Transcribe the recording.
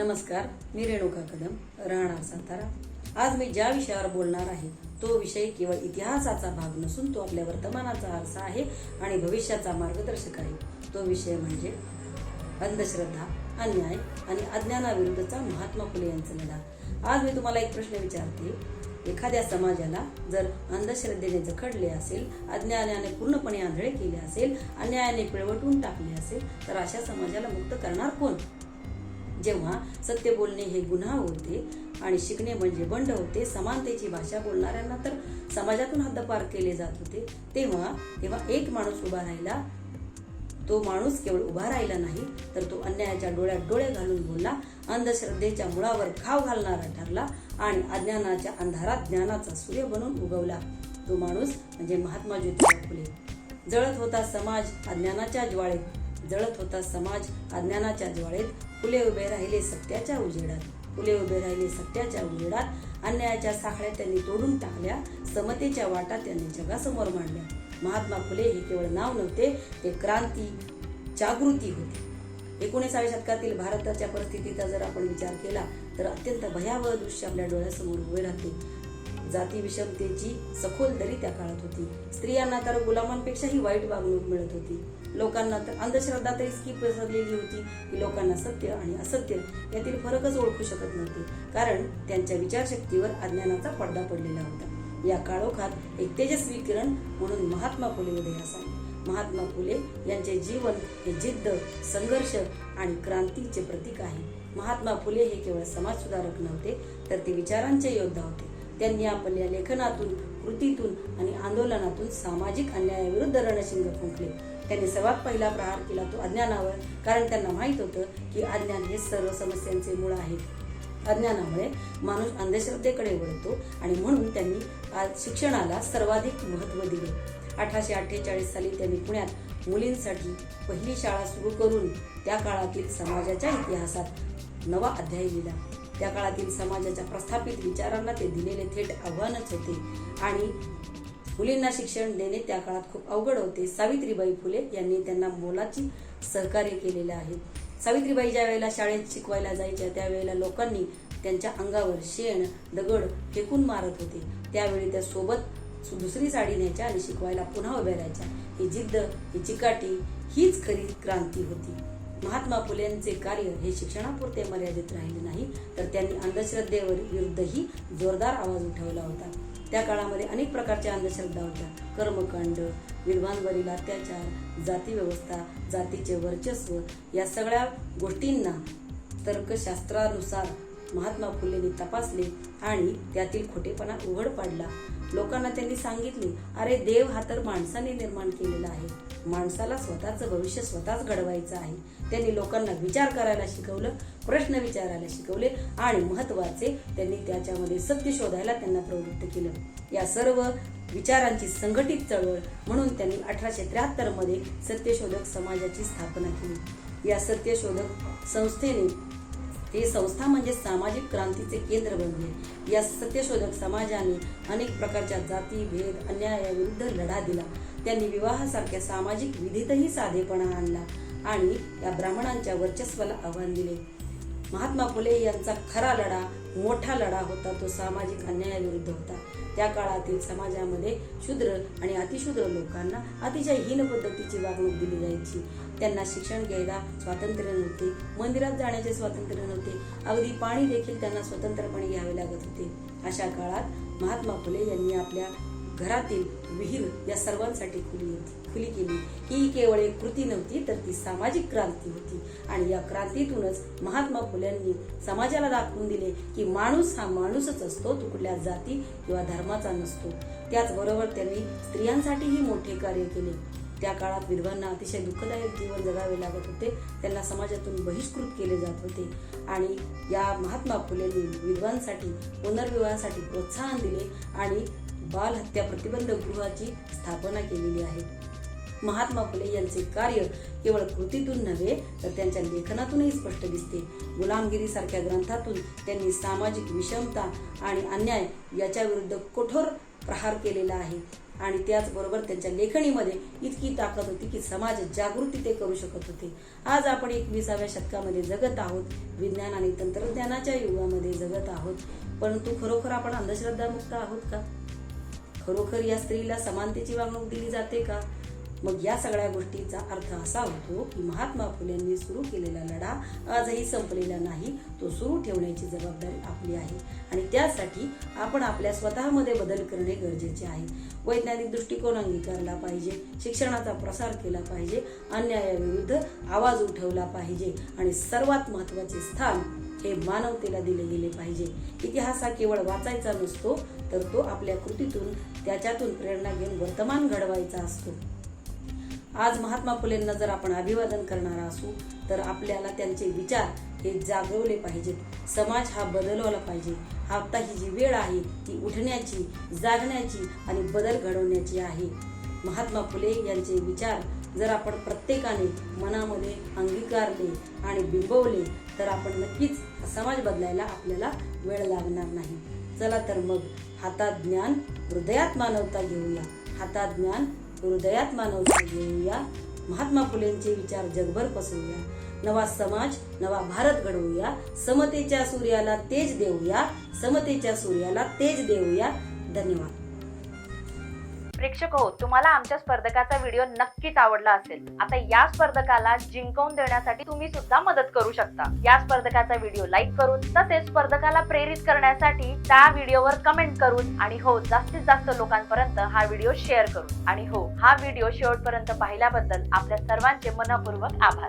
नमस्कार, मी रेणुका कदम, राहणार सातारा। आज मी ज्या विषयावर बोलणार आहे तो विषय केवळ इतिहासाचा भाग नसून तो आपल्या वर्तमानाचा आरसा आहे आणि भविष्याचा मार्गदर्शक आहे। तो विषय म्हणजे अंधश्रद्धा, अन्याय आणि अज्ञानाविरुद्धचा महात्मा फुले यांचा लढा। आज मी तुम्हाला एक प्रश्न विचारते, एखाद्या समाजाला जर अंधश्रद्धेने जखडले असेल, अज्ञानाने पूर्णपणे आंधळे केले असेल, अन्यायाने पिळवटून टाकले असेल, तर अशा समाजाला मुक्त करणार कोण? जेव्हा सत्य बोलणे हे गुन्हा होते आणि शिकणे म्हणजे बंड होते, समानतेची भाषा बोलणाऱ्यांना तर समाजातून हद्दपार केले जात होते, तेव्हा एक माणूस उभा राहिला। तो माणूस केवळ उभा राहिला नाही, तर तो अन्यायाच्या डोळ्यात डोळे घालून बोलला, अंधश्रद्धेच्या मुळावर घाव घालणारा ठरला आणि अज्ञानाच्या अंधारात ज्ञानाचा सूर्य बनून उगवला। तो माणूस म्हणजे महात्मा ज्योतिबा फुले। जळत होता समाज अज्ञानाच्या ज्वाळेत, फुले उभे राहिले सत्याच्या उजेडात। अन्यायाच्या साखळ्या त्यांनी तोडून टाकल्या, समतेच्या वाटा त्यांनी जगासमोर मांडल्या। महात्मा फुले हे केवळ नाव नव्हते, ते क्रांती, जागृती होती। 19व्या शतकातील भारताच्या परिस्थितीचा जर आपण विचार केला तर अत्यंत भयावह दृश्य आपल्या डोळ्यासमोर उभे राहते। जाती विषमतेची सखोल दरी त्या काळात होती। स्त्रियांना तर गुलामांपेक्षाही वाईट वागणूक मिळत होती। लोकांना तर अंधश्रद्धा तर इतकी पसरलेली होती की लोकांना सत्य आणि असत्य यातील फरकच ओळखू शकत नव्हते, कारण त्यांच्या विचारशक्तीवर अज्ञानाचा पडदा पडलेला होता। या काळोखात एक तेजस्वी किरण म्हणून महात्मा फुले उदयास आले। महात्मा फुले यांचे जीवन हे जिद्द, संघर्ष आणि क्रांतीचे प्रतीक आहे। महात्मा फुले हे केवळ समाजसुधारक नव्हते, तर ते विचारांचे योद्धा होते। त्यांनी आपल्या लेखनातून, कृतीतून आणि आंदोलनातून सामाजिक अन्यायाविरुद्ध रणशिंग फुंकले। त्यांनी सर्वात पहिला प्रहार केला तो अज्ञानावर, कारण त्यांना माहित होतं की अज्ञान हे सर्व समस्यांचे मूळ आहे। अज्ञानामुळे माणूस अंधश्रद्धेकडे वळतो आणि म्हणून त्यांनी आज शिक्षणाला सर्वाधिक महत्त्व दिले। 1848 साली त्यांनी पुण्यात मुलींसाठी पहिली शाळा सुरू करून त्या काळातील समाजाच्या इतिहासात नवा अध्याय लिहिला। त्या काळातील समाजाच्या प्रस्थापित विचारांना ते दिलेले थेट आव्हानच होते आणि मुलींना शिक्षण देणे त्या काळात खूप अवघड होते। सावित्रीबाई फुले यांनी त्यांना मोलाची सहकार्य केलेले आहे। सावित्रीबाई ज्या वेळेला शाळेत शिकवायला जायच्या त्यावेळेला लोकांनी त्यांच्या अंगावर शेण, दगड फेकून मारत होते, त्यावेळी त्या सोबत दुसरी साडी न्यायच्या आणि शिकवायला पुन्हा उभ्या राहायच्या। ही जिद्द, ही चिकाटी हीच खरी क्रांती होती। महात्मा फुलेंचे कार्य हे शिक्षणापुरते मर्यादित राहिले नाही, तर त्यांनी अंधश्रद्धेवर विरुद्धही जोरदार आवाज उठवला होता। त्या काळामध्ये अनेक प्रकारच्या अंधश्रद्धा होत्या। कर्मकांड, विधवांवरील अत्याचार, जाती व्यवस्था, जातीचे वर्चस्व या सगळ्या गोष्टींना तर्कशास्त्रानुसार महात्मा फुलेंनी तपासले आणि त्यातील खोटेपणा उघड पाडला। लोकांना त्यांनी सांगितले, अरे देव हा तर माणसाने निर्माण केलेला आहे, माणसाला स्वतःचं भविष्य स्वतःच घडवायचं आहे। त्यांनी लोकांना विचार करायला शिकवलं, प्रश्न विचारायला शिकवले आणि महत्वाचे त्यांनी त्याच्यामध्ये सत्य शोधायला त्यांना प्रवृत्त केलं। या सर्व विचारांची संघटित चळवळ म्हणून त्यांनी 1873 मध्ये सत्यशोधक समाजाची स्थापना केली। या सत्यशोधक संस्थेने ते संस्था म्हणजे सामाजिक क्रांतीचे केंद्र बनले। या सत्यशोधक समाजाने अनेक प्रकारच्या जाती, भेद, अन्यायाविरुद्ध लढा दिला। त्यांनी विवाहासारख्या सामाजिक विधीतही साधेपणा आणला आणि या ब्राह्मणांच्या वर्चस्वाला आव्हान दिले। महात्मा फुले यांचा खरा लढा, मोठा लढा होता तो सामाजिक अन्यायाविरुद्ध होता। त्या काळातील समाजामध्ये शूद्र आणि अतिशूद्र लोकांना अतिशय हीन पद्धतीची वागणूक दिली जायची। त्यांना शिक्षण घ्यायला स्वातंत्र्य नव्हते, मंदिरात जाण्याचे स्वातंत्र्य नव्हते, अगदी पाणी देखील त्यांना स्वतंत्रपणे घ्यावे लागत होते। अशा काळात महात्मा फुले यांनी आपल्या घरातील विहीर या सर्वांसाठी खुली केली। ही केवळ एक कृती नव्हती, तर ती सामाजिक क्रांती होती आणि या क्रांतीतूनच महात्मा फुल्यांनी समाजाला दाखवून दिले की माणूस हा माणूसच असतो, तो कुठल्या जाती किंवा धर्माचा नसतो। त्याचबरोबर त्यांनी स्त्रियांसाठीही मोठे कार्य केले। त्या काळात विधवांना अतिशय दुःखदायक जीवन जगावे लागत होते, त्यांना समाजातून बहिष्कृत केले जात होते आणि या महात्मा फुलेंनी विधवांसाठी पुनर्विवाहासाठी प्रोत्साहन दिले आणि बाल हत्या प्रतिबंध गृहाची स्थापना केलेली आहे। महात्मा फुले यांचे कार्य केवळ कृतीतून नव्हे, तर त्यांच्या लेखनातूनही स्पष्ट दिसते। गुलामगिरी सारख्या ग्रंथातून त्यांनी सामाजिक विषमता आणि अन्याय याच्या विरुद्ध कठोर प्रहार केलेला आहे। आणि त्याचबरोबर त्यांच्या लेखणीमध्ये इतकी ताकद होती की समाज जागृती ते करू शकत होते. आज आपण 21व्या शतकामध्ये जगत आहोत, विज्ञान आणि तंत्रज्ञानाच्या युगामध्ये जगत आहोत, परंतु खरोखर आपण अंधश्रद्धामुक्त आहोत का? खरोखर या स्त्रीला समानतेची वागणूक दिली जाते का? मग या सगळ्या गोष्टीचा अर्थ असा होतो की महात्मा फुलेंनी सुरू केलेला लढा आजही संपलेला नाही. तो सुरू ठेवण्याची जबाबदारी आपली आहे आणि त्यासाठी आपण आपल्या स्वतःमध्ये बदल करणे गरजेचे आहे. वैज्ञानिक दृष्टिकोन अंगीकारला पाहिजे, शिक्षणाचा प्रसार केला पाहिजे, अन्यायाविरुद्ध आवाज उठवला पाहिजे आणि सर्वात महत्त्वाचे स्थान हे मानवतेला दिले गेले पाहिजे. इतिहास हा केवळ वाचायचा नसतो, तर तो आपल्या कृतीतून त्याच्यातून प्रेरणा घेऊन वर्तमान घडवायचा असतो. आज महात्मा फुलेंना जर आपण अभिवादन करणार असू तर आपल्याला त्यांचे विचार हे जागवले पाहिजेत. समाज हा बदलवला पाहिजे. आता ही जी वेळ आहे ती उठण्याची, जागण्याची आणि बदल घडवण्याची आहे. महात्मा फुले यांचे विचार जर आपण प्रत्येकाने मनामध्ये अंगीकारले आणि बिंबवले तर आपण नक्कीच समाज बदलायला आपल्याला वेळ लागणार नाही. चला तर मग हातात ज्ञान, हृदयात मानवता घेऊया. हातात ज्ञान, हृदयात मानवता घेऊया. महात्मा फुलेंचे विचार जगभर पसरूया. नवा समाज, नवा भारत घडवूया. समतेच्या सूर्याला तेज देऊया. समतेच्या सूर्याला तेज देऊया. धन्यवाद. प्रेक्षक हो, तुम्हाला आमच्या स्पर्धकाचा व्हिडिओ नक्कीच आवडला असेल. आता या स्पर्धकाला जिंकवून देण्यासाठी तुम्ही सुद्धा मदत करू शकता. या स्पर्धकाचा व्हिडिओ लाईक करून, तसेच स्पर्धकाला प्रेरित करण्यासाठी त्या व्हिडिओवर कमेंट करून आणि हो, जास्तीत जास्त लोकांपर्यंत हा व्हिडिओ शेअर करून आणि हो, हा व्हिडिओ शेवटपर्यंत पाहिल्याबद्दल आपल्या सर्वांचे मनपूर्वक आभार.